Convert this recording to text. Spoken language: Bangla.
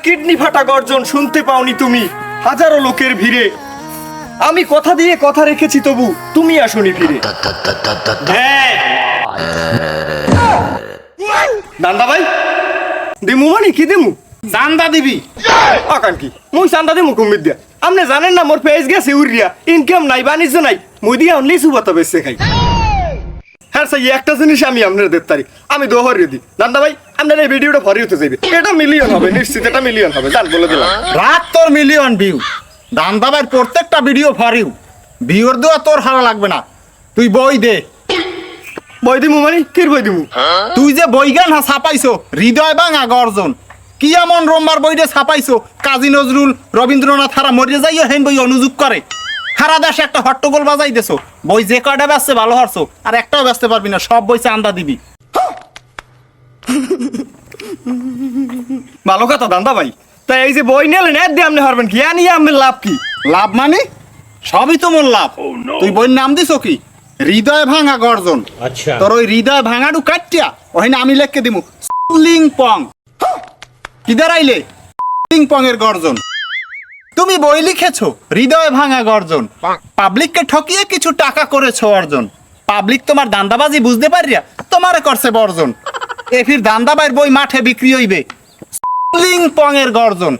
কিডনি ফাটা গর্জন শুনতে পাওনি তুমি হাজারো লোকের ভিড়ে। আমি কথা দিয়ে কথা রেখেছি তবু তুমি আসনি ফিরে। হ্যাঁ দান্দা ভাই দিমু মানে কি দিমু? চান্দা দিবি? আকান কি মুই চান্দা দিমু কুমির দিয়া? আপনি জানেন না মোর পেজ গেছে উড়িয়া, ইনকাম নাই বাণিজ্য নাই, মুই দিয়া লিচু পাতা বেচছে খাই। হ্যাঁ সেই একটা জিনিস আমি আপনার দেড় আমি দোহর দিই দান্দা ভাই, আপনার এই ভিডিওটা ভরে হতে যাবে, এটা মিলিয়ন হবে নিশ্চিত, এটা মিলিয়ন হবে জান বলে দিলাম। রাত তোর মিলিয়ন ভিউ, দান্দাবাইয়ের প্রত্যেকটা ভিডিও ভরিউ, ভিউর দেওয়া তোর হারা লাগবে না। তুই বই দে। বই দিমু মানে কির বই দিমু? তুই যে বই গান ছাপাইছো হৃদয় ভাঙা গর্জন, কি এমন রোমবার বইটা ছাপাইছো কাজী নজরুল রবীন্দ্রনাথ হারা মরে যাইও হেন বই অনুযোগ করে। সারা দেশে একটা হট্টগোল বাজাই দেছো, বই যে কয়টা বেচছে ভালো হারছো, আর একটাও বেচতে পারবি না, সব বই চান্দা দিবি। ভালো কথা দান্দা ভাই, তাই এই যে বই নিলেন এর দিয়ে আপনি হারবেন কি? নিয়ে আপনার লাভ কি? লাভ মানে সবই তো মোর লাভ। তুই বইয়ের নাম দিছো কি? হৃদয় ভাঙা গর্জন। আচ্ছা তোর ওই হৃদয় ভাঙাটু কাটিয়া ওখানে আমি লেখকে দিমু লিং পং। কি দাঁড়াইলে লিং পং এর গর্জন। তুমি বই লিখেছো হৃদয় ভাঙা গর্জন, পাবলিককে ঠকিয়ে কিছু টাকা করেছো অর্জন। পাবলিক তোমার দান্দাবাজি বুঝতে পারিয়া তোমারে করছে বর্জন। এ ফির দান্দাবাইয়ের বই মাঠে বিক্রি হইবে লিং পং এর গর্জন।